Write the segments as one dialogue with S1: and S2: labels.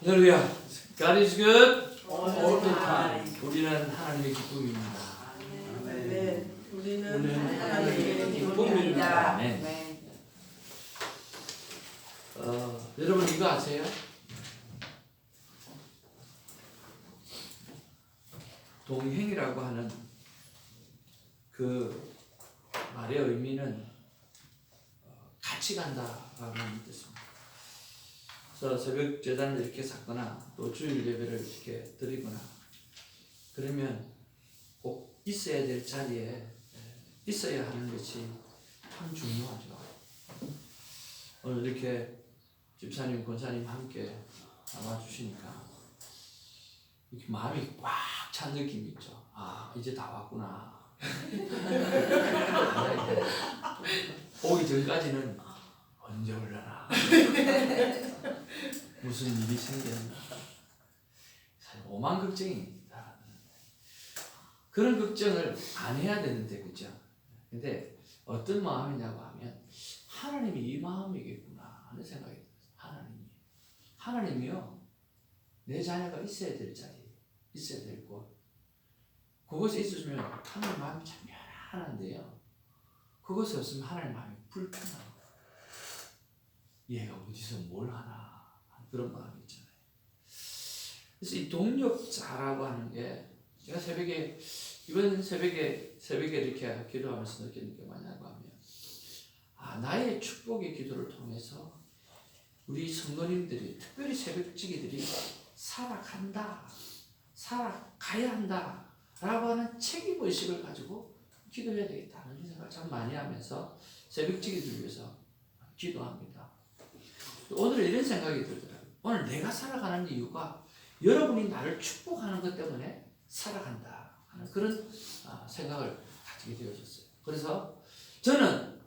S1: 할렐루야. God is good
S2: all the time.
S1: 우리는 하나님의 기쁨입니다.
S2: 네, 우리는
S1: 하나님의
S2: 기쁨입니다.
S1: 네. 여러분 이거 아세요? 동행이라고 하는 그 말의 의미는 같이 간다라는 뜻입니다. 그래서 새벽 제단을 이렇게 샀거나 또 주일 예배를 이렇게 드리거나 그러면 꼭 있어야 될 자리에 있어야 하는 것이 참 중요하죠. 오늘 이렇게 집사님, 권사님 함께 나와주시니까 이렇게 마음이 꽉 찬 느낌이 있죠. 아, 이제 다 왔구나. 오기 전까지는 언제 올려나 무슨 일이 생겼나 사실 오만 걱정입니다. 그런 걱정을 안 해야 되는데 그죠? 근데 어떤 마음이냐고 하면 하나님이 이 마음이겠구나 하는 생각이 들어요. 하나님이요 내 자녀가 있어야 될 자리 있어야 될 곳 그곳에 있으면 하나님 마음이 참 편안한데요 그것이 없으면 하나님 마음이 불편하고 얘가 어디서 뭘 하나 그런 마음이 있잖아요. 그래서 이 동력자라고 하는 게 제가 이번 새벽에 이렇게 기도하면서 느끼는 게 뭐냐고 하면 나의 축복의 기도를 통해서 우리 성도님들이 특별히 새벽지기들이 살아가야 한다 라고 하는 책임의식을 가지고 기도해야 되겠다는 생각을 참 많이 하면서 새벽지기들 위해서 기도합니다. 오늘은 이런 생각이 들더라고요. 오늘 내가 살아가는 이유가 여러분이 나를 축복하는 것 때문에 살아간다 하는 그런 생각을 가지게 되어졌어요. 그래서 저는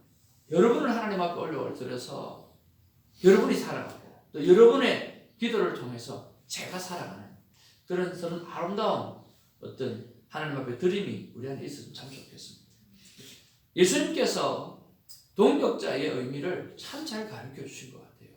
S1: 여러분을 하나님 앞에 올려드려서 여러분이 살아가고 또 여러분의 기도를 통해서 제가 살아가는 그런 아름다운 어떤 하나님 앞에 드림이 우리 안에 있으면 참 좋겠습니다. 예수님께서 동력자의 의미를 참 잘 가르쳐 주신 것 같아요.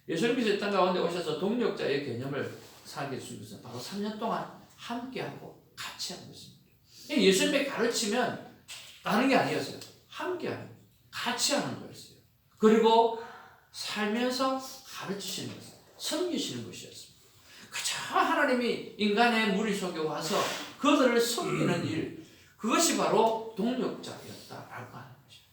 S1: 예수님께서 이 땅 가운데 오셔서 동력자의 개념을 살게 해주신 것은 바로 3년 동안 함께하고 같이 한 것입니다. 예수님의 가르치면 하는 게 아니었어요. 함께하는 거예요. 같이 하는 거였어요. 그리고 살면서 가르치시는 것, 섬기시는 것이었습니다. 그저 하나님이 인간의 무리 속에 와서 그들을 섬기는 일, 그것이 바로 동력자였다라고 하는 것이죠.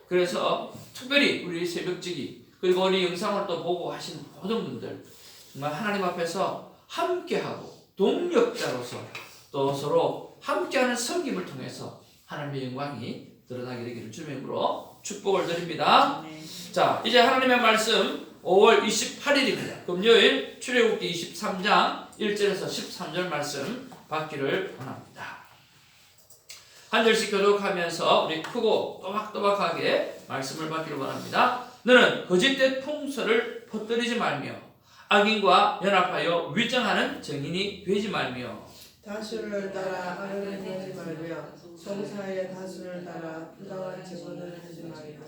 S1: 그래서 특별히 우리 새벽지기 그리고 우리 영상을 또 보고 하신 모든 분들 정말 하나님 앞에서 함께하고 동력자로서 또 서로 함께하는 섬김을 통해서 하나님의 영광이 드러나게 되기를 주님의 이름으로 축복을 드립니다. 자, 이제 하나님의 말씀 5월 28일입니다. 금요일 출애굽기 23장 1절에서 13절 말씀 받기를 원합니다. 한 절씩 교독하면서 우리 크고 또박또박하게 말씀을 받기를 원합니다. 너는 거짓된 풍설을 퍼뜨리지 말며 악인과 연합하여 위정하는 증인이 되지 말며
S2: 다수를 따라 악을 하지 말며 송사의 다수를 따라 부당한 증언을 하지 말며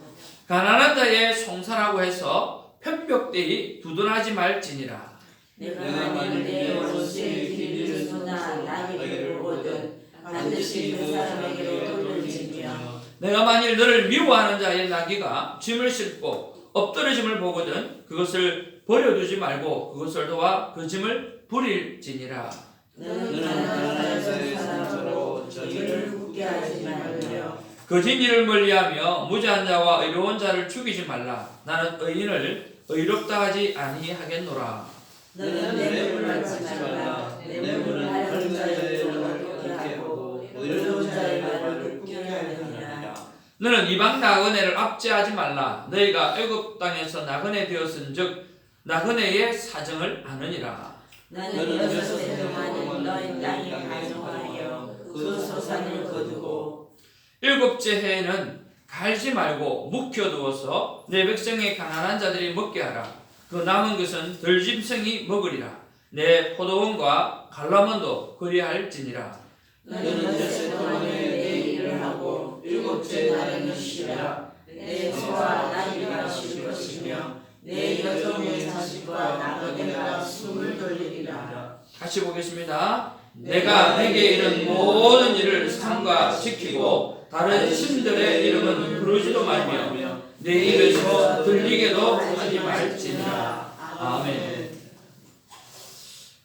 S1: 가난한 자의 송사라고 해서 편벽되이 두둔하지 말지니라.
S3: 내가 만일 내 원수의 길을 수나 나에게로 오든 반드시 그 사람에게로 돌려지며
S1: 내가 만일 너를 미워하는 자의 나귀가 짐을 싣고 엎드러짐을 보거든 그것을 버려두지 말고 그것을 도와 그 짐을 부릴지니라.
S3: 너는 가난한 자의 사람으로 저기를 굳게 하지 말며
S1: 거짓 일을 멀리하며 무죄한 자와 의로운 자를 죽이지 말라. 나는 의인을 의롭다 하지 아니하겠노라.
S3: 너는 뇌물을 받지 말라. 뇌물은 다른 자의 말을 듣게 하고 의로운 자의 말을 듣게 하느니라.
S1: 너는 이방 나그네를 압제하지 말라. 너희가 애굽 땅에서 나그네 되었은즉 나그네의 사정을 아느니라.
S3: 나는 6해 동안 너희 땅에 가정하여 그 소산을 거두고
S1: 7째 해에는 갈지 말고 묵혀두어서 내 백성의 가난한 자들이 먹게 하라. 그 남은 것은 들짐승이 먹으리라. 내 포도원과 갈라몬도 그리할지니라.
S3: 너는 6해 동안에 내 일을 하고 7째 날에는 쉬라. 내 소와 나귀가 쉴 것이며 내 여종의 자식과 나그네가 숨을 돌리리라. 시작.
S1: 같이 보겠습니다. 내가 내게 이른 모든 일을 삼가 지키고 다른 신들의 이름은 부르지도 말며 내 입에서 들리게도 하지 말지니라. 아멘.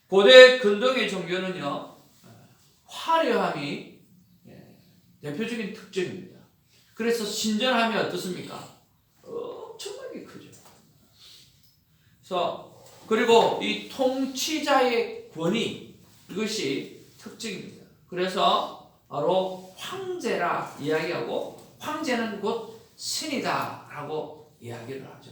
S1: 고대 근동의 종교는요, 화려함이 대표적인 특징입니다. 그래서 신전함이 어떻습니까? 엄청나게 크죠. 그리고 이 통치자의 권위, 이것이 특징입니다. 그래서 바로 황제라 이야기하고, 황제는 곧 신이다 라고 이야기를 하죠.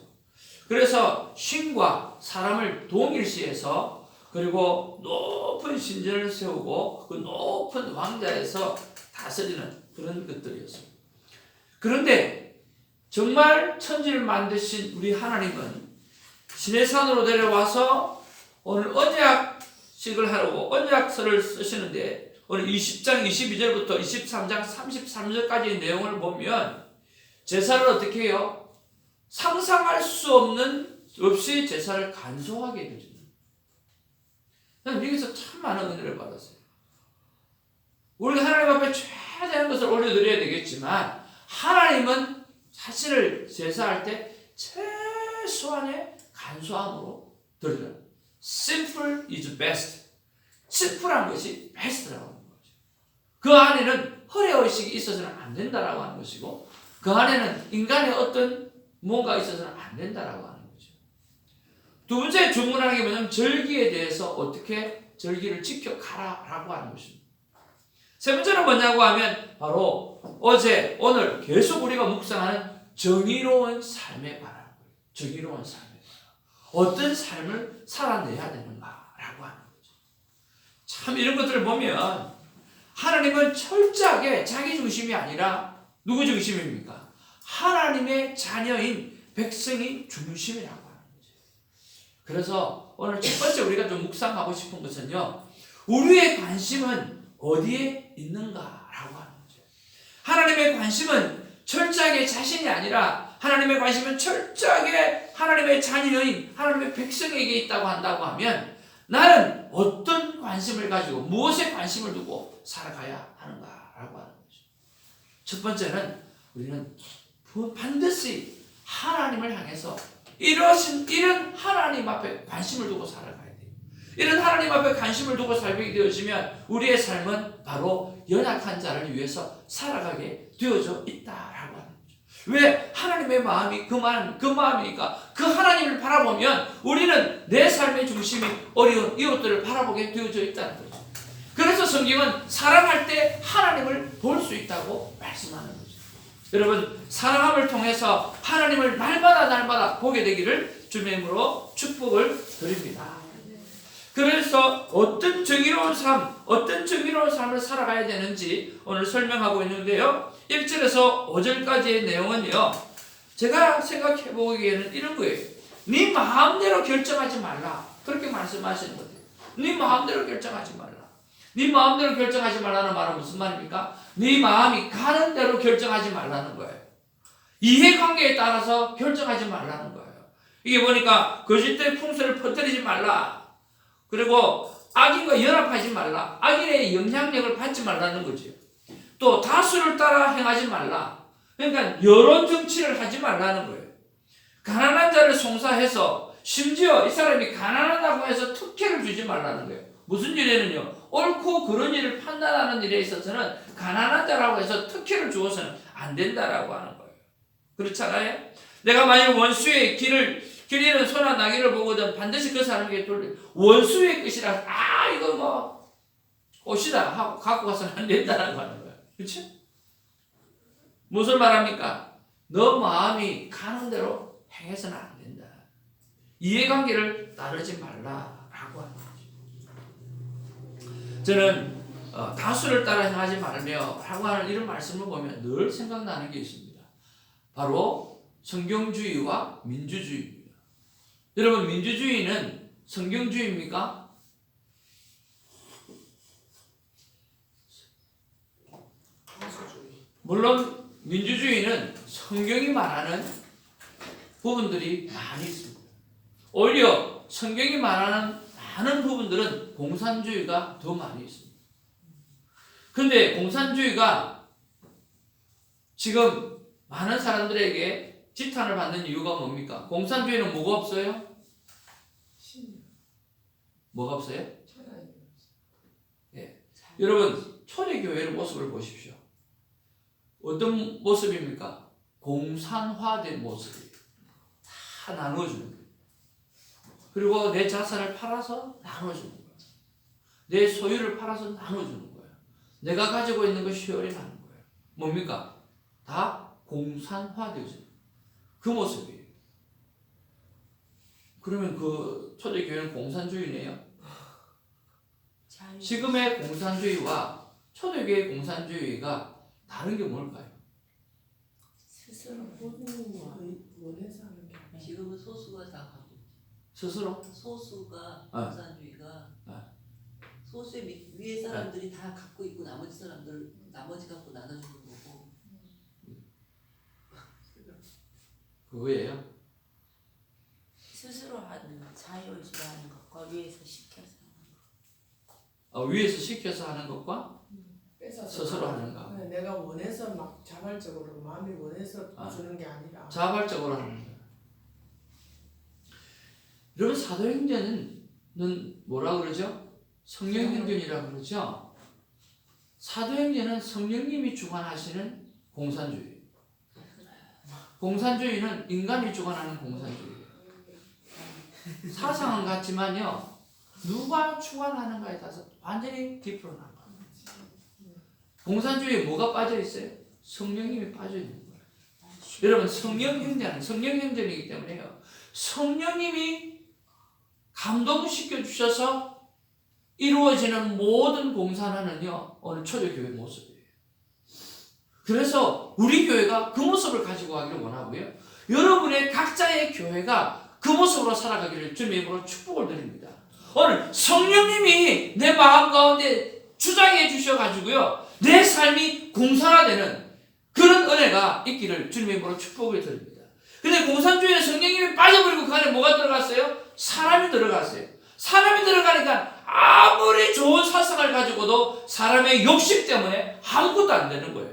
S1: 그래서 신과 사람을 동일시해서, 그리고 높은 신전을 세우고 그 높은 왕자에서 다스리는 그런 것들이었습니다. 그런데 정말 천지를 만드신 우리 하나님은 시내산으로 데려와서 오늘 언약식을 하려고 언약서를 쓰시는데, 오늘 20장 22절부터 23장 33절까지의 내용을 보면 제사를 어떻게 해요? 상상할 수 없이 제사를 간소하게 해줍니다. 여기서 참 많은 은혜를 받았어요. 우리 하나님 앞에 최대한 것을 올려드려야 되겠지만, 하나님은 자신을 제사할 때 최소한의 간소함으로 드리라. Simple is best. 심플한 것이 베스트라고 하는 거죠. 그 안에는 허례의식이 있어서는 안 된다라고 하는 것이고, 그 안에는 인간의 어떤 뭔가 있어서는 안 된다라고 하는 거죠. 두 번째 주문하는 게 뭐냐면 절기에 대해서 어떻게 절기를 지켜가라라고 하는 것입니다. 세 번째는 뭐냐고 하면 바로 어제 오늘 계속 우리가 묵상하는 정의로운 삶에 관한 거예요. 정의로운 삶에 관한 어떤 삶을 살아내야 되는가라고 하는 거죠. 참 이런 것들을 보면 하나님은 철저하게 자기 중심이 아니라 누구 중심입니까? 하나님의 자녀인 백성이 중심이라고 하는 거죠. 그래서 오늘 첫 번째 우리가 좀 묵상하고 싶은 것은요, 우리의 관심은 어디에 있는가라고 하는 거죠. 하나님의 관심은 철저하게 자신이 아니라 하나님의 관심은 철저하게 하나님의 자녀인 하나님의 백성에게 있다고 한다고 하면, 나는 어떤 관심을 가지고 무엇에 관심을 두고 살아가야 하는가라고 하는 거죠. 첫 번째는 우리는 반드시 하나님을 향해서 이런 하나님 앞에 관심을 두고 살아가야 돼요. 이런 하나님 앞에 관심을 두고 살게 되어지면 우리의 삶은 바로 연약한 자를 위해서 살아가게 되어져 있다라고 하는 거죠. 왜? 하나님의 마음이 그 마음이니까 그 하나님을 바라보면 우리는 내 삶의 중심이 어려운 이웃들을 바라보게 되어져 있다는 거죠. 그래서 성경은 사랑할 때 하나님을 볼 수 있다고 말씀하는 거죠. 여러분, 사랑함을 통해서 하나님을 날마다 보게 되기를 주님의 이름으로 축복을 드립니다. 그래서 어떤 정의로운 삶을 살아가야 되는지 오늘 설명하고 있는데요. 1절에서 5절까지의 내용은요, 제가 생각해 보기에는 이런 거예요. 네 마음대로 결정하지 말라. 그렇게 말씀하시는 거예요. 네 마음대로 결정하지 말라. 네 마음대로 결정하지 말라는 말은 무슨 말입니까? 네 마음이 가는 대로 결정하지 말라는 거예요. 이해관계에 따라서 결정하지 말라는 거예요. 이게 보니까 거짓된 풍설을 퍼뜨리지 말라. 그리고 악인과 연합하지 말라. 악인의 영향력을 받지 말라는 거죠. 또 다수를 따라 행하지 말라. 그러니까 여론 정치를 하지 말라는 거예요. 가난한 자를 송사해서 심지어 이 사람이 가난하다고 해서 특혜를 주지 말라는 거예요. 무슨 일에는요, 옳고 그런 일을 판단하는 일에 있어서는 가난한 자라고 해서 특혜를 주어서는 안 된다라고 하는 거예요. 그렇잖아요? 내가 만약 원수의 길이는 소나 나귀를 보거든 반드시 그 사람에게 돌려 원수의 끝이라, 이거 뭐 옷이다 하고 갖고 가서는 안 된다라고 하는 거예요. 그렇죠? 무슨 말합니까? 너 마음이 가는 대로 행해서는 안 된다. 이해관계를 따르지 말라라고 하는 거죠. 저는 다수를 따라 행하지 말며 라고 하는 이런 말씀을 보면 늘 생각나는 게 있습니다. 바로 성경주의와 민주주의입니다. 여러분, 민주주의는 성경주의입니까? 물론 민주주의는 성경이 말하는 부분들이 많이 있습니다. 오히려 성경이 말하는 많은 부분들은 공산주의가 더 많이 있습니다. 근데 공산주의가 지금 많은 사람들에게 지탄을 받는 이유가 뭡니까? 공산주의는 뭐가 없어요? 뭐가 없어요? 예. 여러분 초대교회의 모습을 보십시오. 어떤 모습입니까? 공산화된 모습이에요. 다 나눠주는 거예요. 그리고 내 자산을 팔아서 나눠주는 거예요. 내 소유를 팔아서 나눠주는 거예요. 내가 가지고 있는 거 쉐어링 하는 거예요. 뭡니까? 다 공산화되어져 그 모습이에요. 그러면 그 초대교회는 공산주의네요. 지금의 공산주의와 초대교회의 공산주의가 다른 게 뭘까요?
S2: 스스로 원해서 하는 게
S4: 지금은 소수가 다 갖고 있지.
S1: 스스로?
S4: 소수가 공산주의가 소수의 위에 사람들이 다 갖고 있고 나머지 갖고 나눠주는 거고.
S1: 그거예요.
S5: 스스로 하는 자유의지로 하는 것과 위에서 시켜서
S1: 위에서 시켜서 하는 것과
S2: 뺏어서
S1: 스스로 하는 거.
S2: 내가 원해서 막 자발적으로 마음이 원해서 주는 게 아니라
S1: 자발적으로 하는 거예요. 여러분 사도행전은 뭐라 그러죠? 성령행전이라고 그러죠? 사도행전은 성령님이 주관하시는 공산주의. 공산주의는 인간이 주관하는 공산주의. 사상은 같지만요. 누가 주관하는가에 따라서 완전히 뒤풀어 나가요. 공산주의에 뭐가 빠져 있어요? 성령님이 빠져 있는 거예요. 여러분 성령행전이기 때문에요. 성령님이 감동시켜 주셔서 이루어지는 모든 공산화는요 오늘 초대교회 모습이에요. 그래서 우리 교회가 그 모습을 가지고 가기를 원하고요. 여러분의 각자의 교회가 그 모습으로 살아가기를 주님의 이름으로 축복을 드립니다. 오늘 성령님이 내 마음 가운데 주장해 주셔가지고요 내 삶이 공산화되는 그런 은혜가 있기를 주님의 이름으로 축복을 드립니다. 근데 공산주의는 성령님이 빠져버리고 그 안에 뭐가 들어갔어요? 사람이 들어갔어요. 사람이 들어가니까 아무리 좋은 사상을 가지고도 사람의 욕심 때문에 아무것도 안 되는 거예요.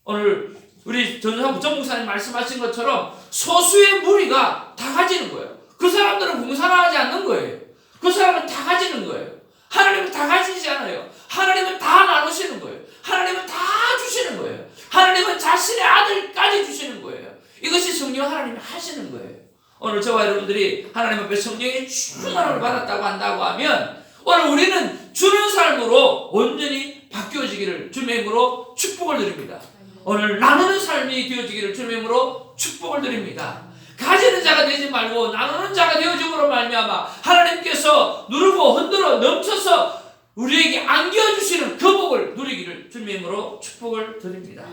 S1: 오늘 우리 전도사 전 목사님 말씀하신 것처럼 소수의 무리가 다 가지는 거예요. 그 사람들은 공산화하지 않는 거예요. 그 사람은 다 가지는 거예요. 하나님은 다 가지지 않아요. 하나님은 다 나누시는 거예요. 하나님은 다 주시는 거예요. 하나님은 자신의 아들까지 주시는 거예요. 이것이 성령 하나님이 하시는 거예요. 오늘 저와 여러분들이 하나님 앞에 성령의 충만함을 받았다고 한다고 하면 오늘 우리는 주는 삶으로 온전히 바뀌어지기를 주님의 이름으로 축복을 드립니다. 오늘 나누는 삶이 되어지기를 주님의 이름으로 축복을 드립니다. 가지는 자가 되지 말고 나누는 자가 되어짐으로 말미암아 하나님께서 누르고 흔들어 넘쳐서 우리에게 안겨주시는 그 복을 누리기를 주님의 이름으로 축복을 드립니다.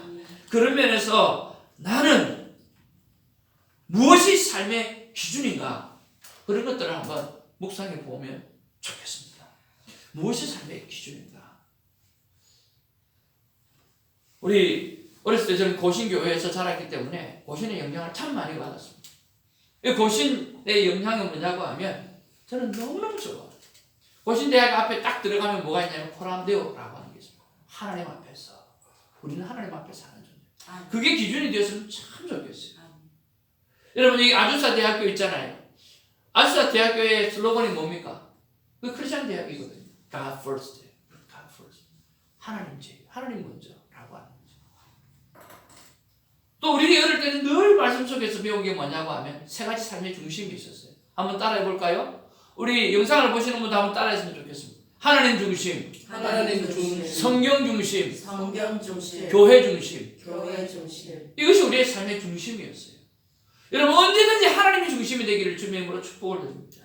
S1: 그런 면에서 나는 무엇이 삶의 기준인가 그런 것들을 한번 묵상해 보면 좋겠습니다. 무엇이 삶의 기준인가? 우리 어렸을 때 저는 고신교회에서 자랐기 때문에 고신의 영향을 참 많이 받았습니다. 이 고신의 영향이 뭐냐고 하면 저는 너무너무 좋아요. 고신대학 앞에 딱 들어가면 뭐가 있냐면 코람데오라고 하는 게 있습니다. 하나님 앞에서 우리는 하나님 앞에 사는 존재. 그게 기준이 되었으면 참 좋겠어요. 여러분 여기 아주사 대학교 있잖아요. 아주사 대학교의 슬로건이 뭡니까? 그 크리스천 대학이거든요. God first, God first. 하나님 제일, 하나님 먼저라고 하는 거죠. 또 우리 어릴 때는 늘 말씀 속에서 배운 게 뭐냐고 하면 세 가지 삶의 중심이 있었어요. 한번 따라해 볼까요? 우리 영상을 보시는 분도 한번 따라했으면 좋겠습니다. 하나님 중심,
S2: 하나님 중심,
S1: 성경 중심,
S2: 성경 중심,
S1: 교회 중심.
S2: 교회 중심.
S1: 이것이 우리의 삶의 중심이었어요. 여러분 언제든지 하나님이 중심이 되기를 주님의 이름으로 축복을 드립니다.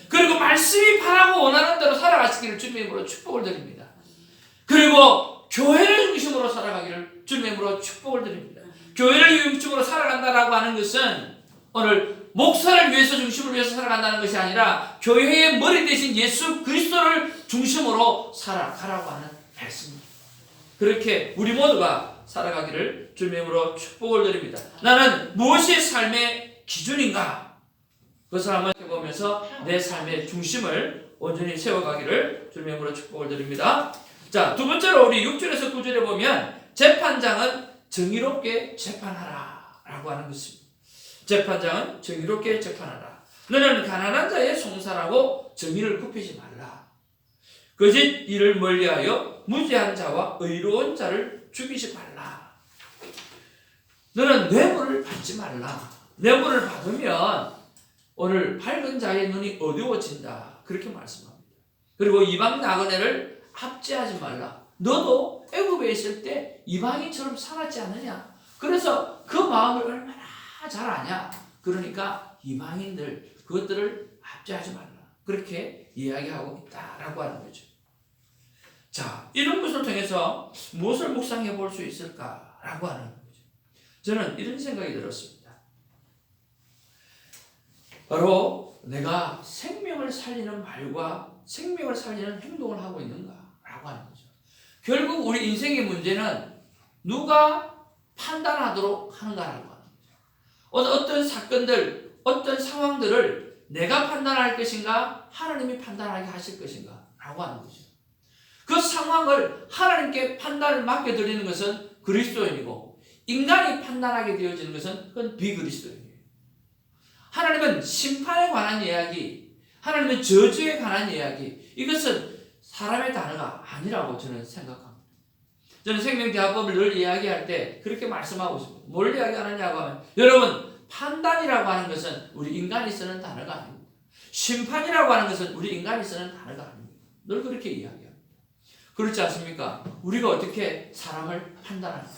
S1: 그리고 말씀이 바라고 원하는 대로 살아가시기를 주님의 이름으로 축복을 드립니다. 그리고 교회를 중심으로 살아가기를 주님의 이름으로 축복을 드립니다. 교회를 중심으로 살아간다라고 하는 것은 오늘 목사를 위해서 중심을 위해서 살아간다는 것이 아니라 교회의 머리 대신 예수 그리스도를 중심으로 살아가라고 하는 말씀입니다. 그렇게 우리 모두가 살아가기를 주님의 이름으로 축복을 드립니다. 나는 무엇이 삶의 기준인가? 그것을 한번 해보면서 내 삶의 중심을 온전히 세워가기를 주님의 이름으로 축복을 드립니다. 자, 두 번째로 우리 6절에서 9절에 보면 재판장은 정의롭게 재판하라 라고 하는 것입니다. 재판장은 정의롭게 재판하라. 너는 가난한 자의 송사라고 정의를 굽히지 말라. 거짓 일을 멀리하여 무죄한 자와 의로운 자를 죽이지 말라. 너는 뇌물을 받지 말라. 뇌물을 받으면 오늘 밝은 자의 눈이 어두워진다. 그렇게 말씀합니다. 그리고 이방 나그네를 압제하지 말라. 너도 애굽에 있을 때 이방인처럼 살았지 않느냐. 그래서 그 마음을 얼마나 잘 아냐. 그러니까 이방인들 그것들을 압제하지 말라. 그렇게 이야기하고 있다라고 하는 거죠. 자, 이런 것을 통해서 무엇을 묵상해 볼 수 있을까라고 하는 거죠. 저는 이런 생각이 들었습니다. 바로 내가 생명을 살리는 말과 생명을 살리는 행동을 하고 있는가라고 하는 거죠. 결국 우리 인생의 문제는 누가 판단하도록 하는가라고 하는 거죠. 어떤 사건들, 어떤 상황들을 내가 판단할 것인가, 하나님이 판단하게 하실 것인가 라고 하는 거죠. 그 상황을 하나님께 판단을 맡겨드리는 것은 그리스도인이고, 인간이 판단하게 되어지는 것은 그건 비그리스도인이에요. 하나님은 심판에 관한 이야기, 하나님은 저주에 관한 이야기, 이것은 사람의 단어가 아니라고 저는 생각합니다. 저는 생명대화법을 늘 이야기할 때 그렇게 말씀하고 있습니다. 뭘 이야기하느냐고 하면, 여러분, 판단이라고 하는 것은 우리 인간이 쓰는 단어가 아닙니다. 심판이라고 하는 것은 우리 인간이 쓰는 단어가 아닙니다. 늘 그렇게 이야기합니다. 그렇지 않습니까? 우리가 어떻게 사람을 판단합니까?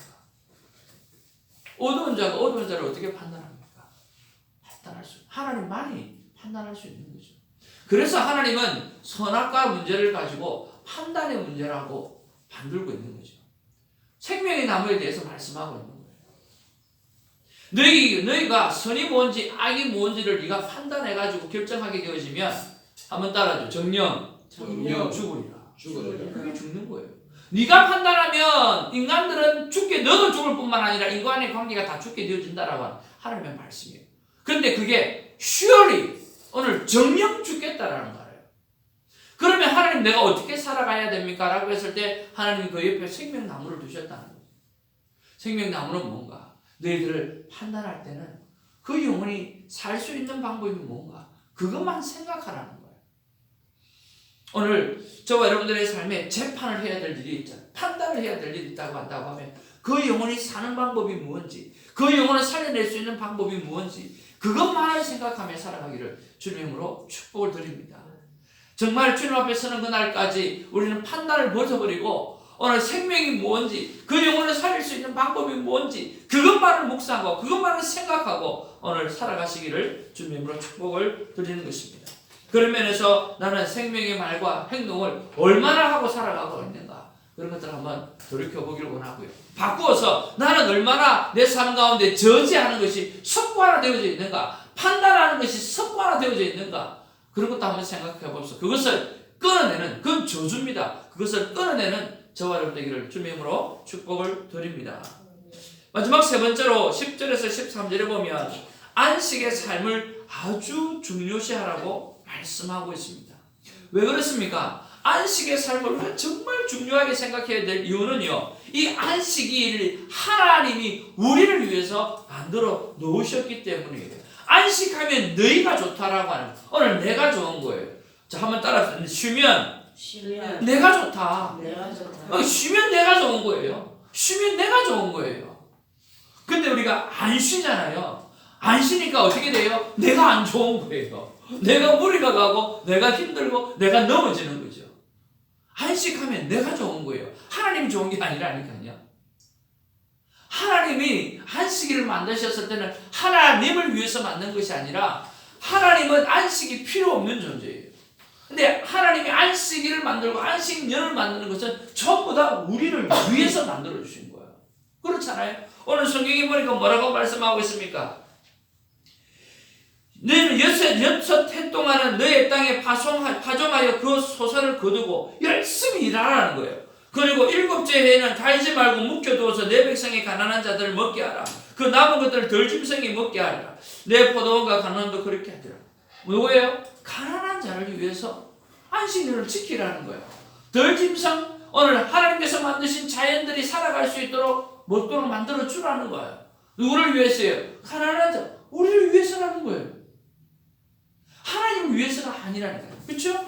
S1: 어두운 자가 어두운 자를 어떻게 판단합니까? 판단할 수, 하나님만이 판단할 수 있는 거죠. 그래서 하나님은 선악과 문제를 가지고 판단의 문제라고 만들고 있는 거죠. 생명의 나무에 대해서 말씀하고 있는 거예요. 너희가 선이 뭔지 악이 뭔지를 네가 판단해가지고 결정하게 되어지면, 한번 따라줘. 정령 죽으리라. 그게 죽는 거예요. 네가 판단하면 인간들은 죽게, 너도 죽을 뿐만 아니라 인간의 관계가 다 죽게 되어진다라고 하는 하나님의 말씀이에요. 그런데 그게 surely 오늘 정령 죽겠다라는 거예요. 그러면 하나님 내가 어떻게 살아가야 됩니까? 라고 했을 때 하나님이 그 옆에 생명나무를 두셨다는 거예요. 생명나무는 뭔가? 너희들을 판단할 때는 그 영혼이 살 수 있는 방법이 뭔가? 그것만 생각하라는 거예요. 오늘 저와 여러분들의 삶에 재판을 해야 될 일이 있잖아요. 판단을 해야 될 일이 있다고 한다고 하면 그 영혼이 사는 방법이 무엇인지, 그 영혼을 살려낼 수 있는 방법이 무엇인지, 그것만을 생각하며 살아가기를 주님으로 축복을 드립니다. 정말 주님 앞에 서는 그날까지 우리는 판단을 벗어버리고 오늘 생명이 뭔지, 그 영혼을 살릴 수 있는 방법이 뭔지 그것만을 묵상하고 그것만을 생각하고 오늘 살아가시기를 주님으로 축복을 드리는 것입니다. 그런 면에서 나는 생명의 말과 행동을 얼마나 하고 살아가고 있는가, 그런 것들을 한번 돌이켜보기를 원하고요. 바꾸어서 나는 얼마나 내 삶 가운데 저지하는 것이 습관화되어져 있는가, 판단하는 것이 습관화되어져 있는가, 그런 것도 한번 생각해 봅시다. 그것을 끊어내는, 그건 저주입니다. 그것을 끊어내는 저와 여러분 되기를 주님의 이름으로 축복을 드립니다. 마지막 세 번째로 10절에서 13절에 보면 안식의 삶을 아주 중요시하라고 말씀하고 있습니다. 왜 그렇습니까? 안식의 삶을 우리가 정말 중요하게 생각해야 될 이유는요, 이 안식일을 하나님이 우리를 위해서 만들어 놓으셨기 때문이에요. 안식하면 너희가 좋다라고 하는, 오늘 내가 좋은 거예요. 자, 한번 따라서 쉬면 내가 좋다. 쉬면 내가 좋은 거예요. 쉬면 내가 좋은 거예요. 근데 우리가 안 쉬잖아요. 안 쉬니까 어떻게 돼요? 내가 안 좋은 거예요. 내가 무리가 가고 내가 힘들고 내가 넘어지는 거죠. 안식하면 내가 좋은 거예요. 하나님이 좋은 게 아니라니까요. 하나님이 안식일을 만드셨을 때는 하나님을 위해서 만든 것이 아니라 하나님은 안식이 필요 없는 존재예요. 근데 하나님이 안식일을 만들고 안식년을 만드는 것은 전부 다 우리를 위해서 만들어 주신 거예요. 그렇잖아요. 오늘 성경에 보니까 뭐라고 말씀하고 있습니까? 너희는 여섯 해 동안은 너의 땅에 파종하여 그 소산을 거두고 열심히 일하라는 거예요. 그리고 일곱째 해에는 갈지 말고 묵혀두어서 내 백성의 가난한 자들을 먹게 하라. 그 남은 것들을 덜 짐승이 먹게 하라. 내 포도원과 가난도 그렇게 하더라. 누구예요? 가난한 자를 위해서 안식일을 지키라는 거예요. 덜 짐승 오늘 하나님께서 만드신 자연들이 살아갈 수 있도록 먹도록 만들어 주라는 거예요. 누구를 위해서요? 가난하죠. 우리를 위해서라는 거예요. 하나님을 위해서가 아니라는 거예요. 그렇죠?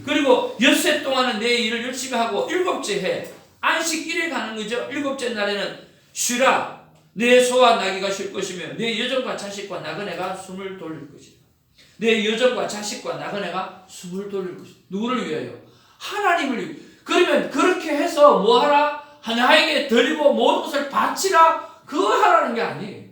S1: 그리고 엿새 동안은 내 일을 열심히 하고 일곱째 해 안식일에 가는 거죠. 일곱째 날에는 쉬라. 내 소와 나귀가 쉴 것이며 내 여종과 자식과 나그네가 숨을 돌릴 것이다. 내 여종과 자식과 나그네가 숨을 돌릴 것이다. 누구를 위하여? 하나님을 위해. 그러면 그렇게 해서 뭐하라? 하나에게 드리고 모든 것을 바치라. 그거 하라는 게 아니에요.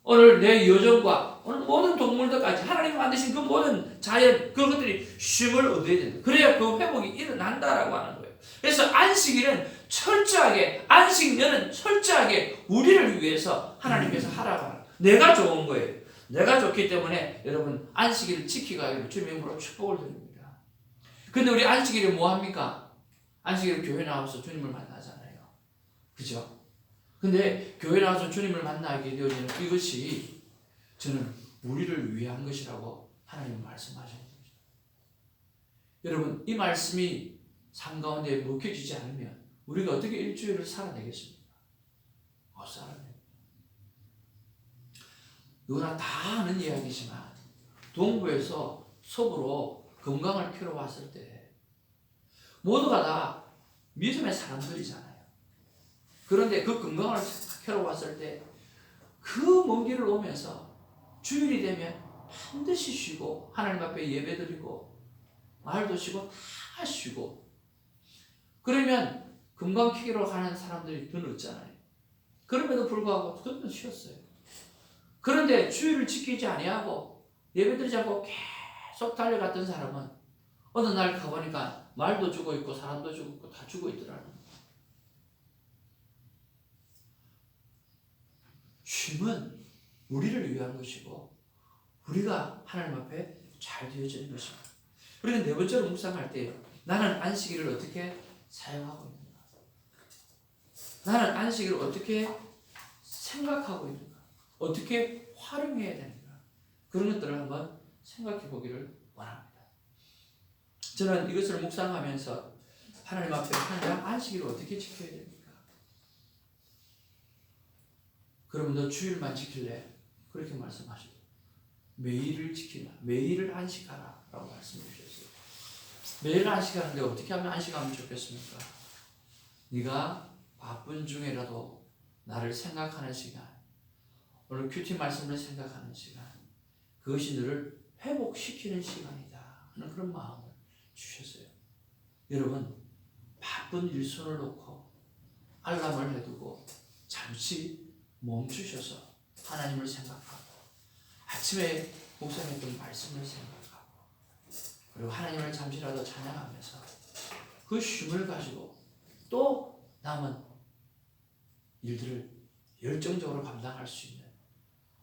S1: 오늘 내 여종과 오늘 모든 동물들까지 하나님이 만드신 그 모든 자연 그것들이 쉼을 얻어야 된다. 그래야 그 회복이 일어난다라고 하는 거예요. 그래서 안식일은 철저하게 안식년은 철저하게 우리를 위해서 하나님께서 하라고 하는 거예요. 내가 좋은 거예요. 내가 좋기 때문에 여러분 안식일을 지키고 하기를 주님의 이름으로 축복을 드립니다. 근데 우리 안식일에 뭐 합니까? 안식일 교회 나와서 주님을 만나잖아요. 그죠? 근데 교회 나와서 주님을 만나게 되어지는 이것이 저는 우리를 위한 것이라고 하나님 말씀하시는 거죠. 여러분 이 말씀이 삶 가운데 먹혀지지 않으면 우리가 어떻게 일주일을 살아내겠습니까? 못 살아내요. 누구나 다 아는 이야기지만 동부에서 서부로 건강을 캐러 왔을 때 모두가 다 믿음의 사람들이잖아요. 그런데 그 건강을 캐러 왔을 때 그 먼 길을 오면서 주일이 되면 반드시 쉬고 하나님 앞에 예배드리고 말도 쉬고 다 쉬고 그러면 건강 캐러 가는 사람들이 더 늦잖아요. 그럼에도 불구하고 그들은 쉬었어요. 그런데 주일을 지키지 아니하고 예배드리지 않고 계속 달려갔던 사람은 어느 날 가보니까 말도 죽어 있고 사람도 죽어 있고 다 죽어 있더라는 거예요. 쉼은 우리를 위한 것이고 우리가 하나님 앞에 잘 되어지는 것입니다. 우리는 네 번째로 묵상할 때 나는 안식일을 어떻게 사용하고 있는가? 나는 안식일을 어떻게 생각하고 있는가? 어떻게 활용해야 되는가? 그런 것들을 한번 생각해 보기를 원합니다. 저는 이것을 묵상하면서 하나님 앞에 하나님 안식일을 어떻게 지켜야 됩니까? 그러면 너 주일만 지킬래? 그렇게 말씀하시고 매일을 지키라. 매일을 안식하라 라고 말씀해 주셨어요. 매일 안식하는데 어떻게 하면 안식하면 좋겠습니까? 네가 바쁜 중에라도 나를 생각하는 시간, 오늘 큐티 말씀을 생각하는 시간, 그것이 너를 회복시키는 시간이다 하는 그런 마음을 주셨어요. 여러분 바쁜 일손을 놓고 알람을 해두고 잠시 멈추셔서 하나님을 생각하고 아침에 묵상했던 말씀을 생각하고 그리고 하나님을 잠시라도 찬양하면서 그 쉼을 가지고 또 남은 일들을 열정적으로 감당할 수 있는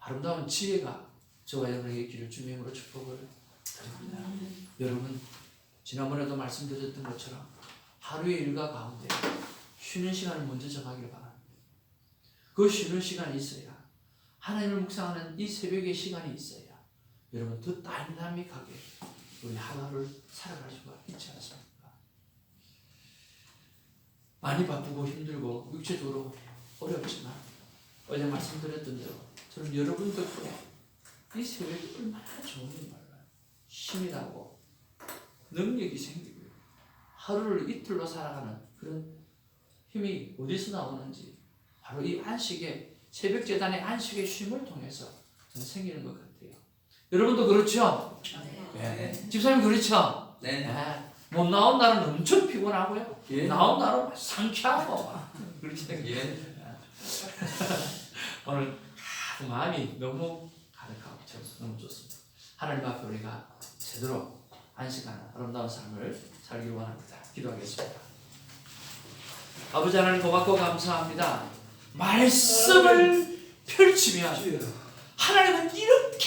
S1: 아름다운 지혜가 저와 여러분에게 있기를 주님의 이름으로 축복을 드립니다. 여러분 지난번에도 말씀드렸던 것처럼 하루의 일과 가운데 쉬는 시간을 먼저 정하기를 바랍니다. 그 쉬는 시간이 있어야 하나님을 묵상하는 이 새벽의 시간이 있어야 여러분 더 다이나믹하게 우리 하루를 살아갈 수가 있지 않습니까? 많이 바쁘고 힘들고 육체적으로 어렵지만 어제 말씀드렸던 대로 저는 여러분 덕분에 이 새벽이 얼마나 좋은 줄 몰라요. 힘이 나고 능력이 생기고 하루를 이틀로 살아가는 그런 힘이 어디서 나오는지 바로 이 안식의 새벽 제단의 안식의 쉼을 통해서 저는 생기는 것 같아요. 여러분도 그렇죠? 네. 집사님 그렇죠?
S3: 네.
S1: 네. 못 나온 날은 엄청 피곤하고요.
S3: 예.
S1: 나온 날은 막 상쾌하고 그렇죠?
S3: 예.
S1: 오늘 마음이 너무 가득하고 너무 좋습니다. 하나님 앞에 우리가 제대로 안식하는 아름다운 삶을 살기를 원합니다. 기도하겠습니다. 아버지 하나님 고맙고 감사합니다. 말씀을 펼치면 하나님은 이렇게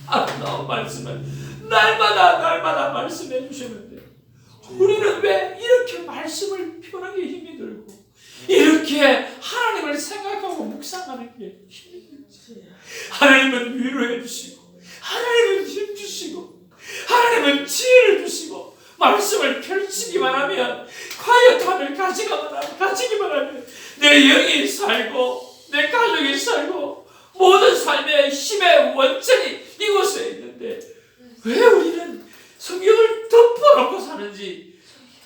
S1: 아름다운 말씀을 날마다 말씀해 주시는데 우리는 왜 이렇게 말씀을 펴는 게 힘이 들고 이렇게 하나님을 생각하고 묵상하는 게 힘이 들지? 하나님은 위로해 주시고 하나님은 힘 주시고 하나님은 지혜를 주시고 가지기만 하면 내 영이 살고 내 가족이 살고 모든 삶의 힘의 원천이 이곳에 있는데 왜 우리는 성경을 덮어놓고 사는지,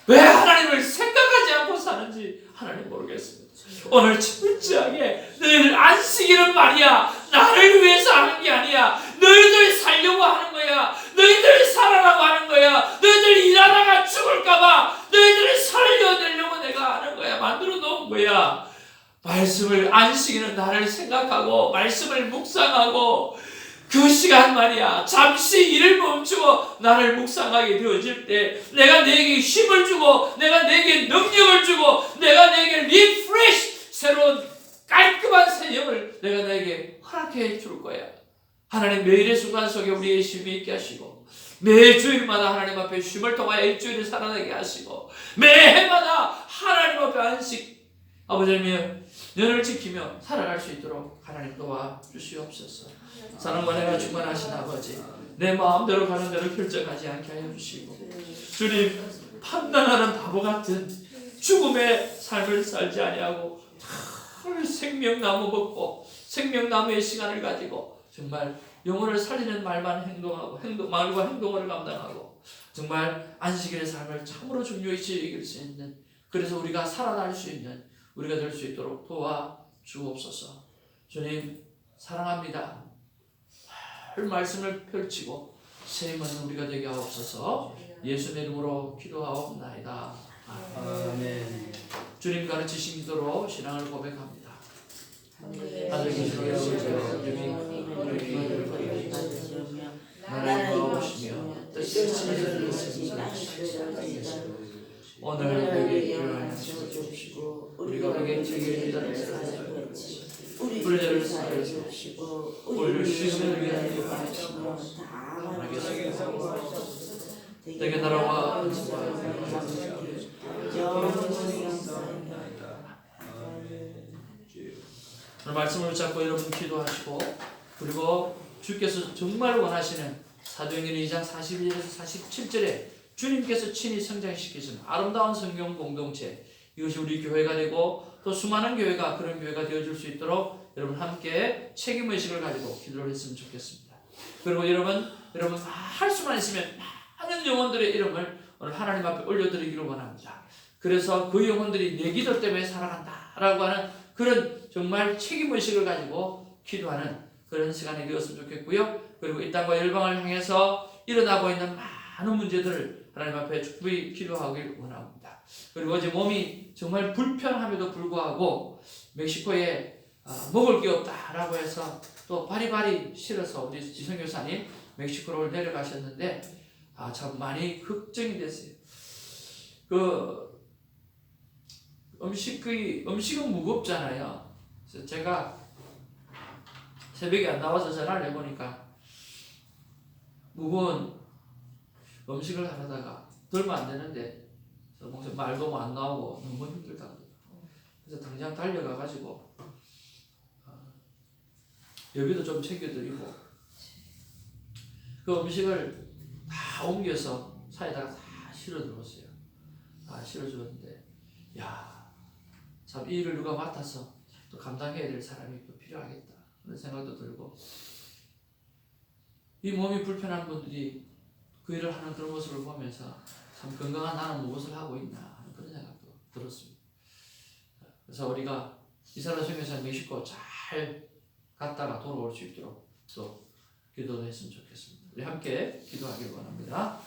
S1: 왜 하나님을 생각하지 않고 사는지 하나님 모르겠습니다. 오늘 철저하게 너희들 안식일은 말이야 나를 위해서 하는 게 아니야. 너희들 살려고 하는 거야. 너희들 살아라고 하는 거야. 너희들 일하다가 죽을까봐 너희들을 살려내려고 내가 하는 거야. 만들어 놓은 거야. 말씀을, 안식일은 나를 생각하고 말씀을 묵상하고 그 시간 말이야 잠시 일을 멈추고 나를 묵상하게 되어질 때 내가 내게 힘을 주고 내가 내게 능력을 주고 내가 내게 리프레시, 새로운 깔끔한 새 영을 내가 내게 허락해 줄 거야. 하나님 매일의 순간 속에 우리의 힘이 있게 하시고 매 주일마다 하나님 앞에 쉼을 통하여 일주일을 살아내게 하시고 매해마다 하나님 앞에 안식 아버지님 연을 지키며 살아갈 수 있도록 하나님 도와주시옵소서. 사랑과 내가 충만하신 아버지, 내 마음대로 가는 대로 결정하지 않게 하여 주시고 주님, 판단하는 바보 같은 죽음의 삶을 살지 아니하고 생명나무 먹고 생명나무의 시간을 가지고 정말 영혼을 살리는 말만 행동하고 말과 행동을 감당하고 정말 안식일의 삶을 참으로 중요시 여길 수 있는, 그래서 우리가 살아날 수 있는 우리가 될 수 있도록 도와주옵소서. 주님 사랑합니다. 할 말씀을 펼치고 세임은 우리가 되게 하옵소서. 예수의 이름으로 기도하옵나이다.
S3: 아멘.
S1: 주님 가르치신 기도로 신앙을 고백합니다. 나를 도와주시며 오늘 내게 필요한 양식을 주시고 우리가 그에게 죄를 기다리는 우리 죄를 사하여 주시고 우리를 시험에 위하여 주시고 내게 나라와 오늘 말씀을 잡고 여러분 기도하시고, 그리고 주께서 정말 원하시는 사도행전 2장 41절에서 47절에 주님께서 친히 성장시키신 아름다운 성경 공동체, 이것이 우리 교회가 되고 또 수많은 교회가 그런 교회가 되어줄 수 있도록 여러분 함께 책임의식을 가지고 기도를 했으면 좋겠습니다. 그리고 여러분 할 수만 있으면 많은 영혼들의 이름을 오늘 하나님 앞에 올려드리기를 원합니다. 그래서 그 영혼들이 내 기도 때문에 살아간다라고 하는 그런 정말 책임의식을 가지고 기도하는 그런 시간이 되었으면 좋겠고요. 그리고 이 땅과 열방을 향해서 일어나고 있는 많은 문제들을 하나님 앞에 축복히 기도하길 원합니다. 그리고 어제 몸이 정말 불편함에도 불구하고 멕시코에 먹을 게 없다라고 해서 또 바리바리 실어서 우리 지성 교사님 멕시코로 내려가셨는데 참 많이 걱정이 됐어요. 음식은 무겁잖아요. 그래서 제가 새벽에 안 나와서 전화를 해보니까 무거운 음식을 하려다가 들면 안 되는데 말도 안 나오고 너무 힘들다고. 그래서 당장 달려가가지고 여기도 좀 챙겨드리고 그 음식을 다 옮겨서 사이다가 다 실어들었어요. 다 실어주었는데 참 이 일을 누가 맡아서 또 감당해야 될 사람이 또 필요하겠다 그런 생각도 들고, 이 몸이 불편한 분들이 그 일을 하는 그런 모습을 보면서 참 건강한 나는 무엇을 하고 있나 하는 그런 생각도 들었습니다. 그래서 우리가 이스라엘 선교사 멕시코 잘 갔다가 돌아올 수 있도록 또 기도도 했으면 좋겠습니다. 우리 함께 기도하기를 원합니다.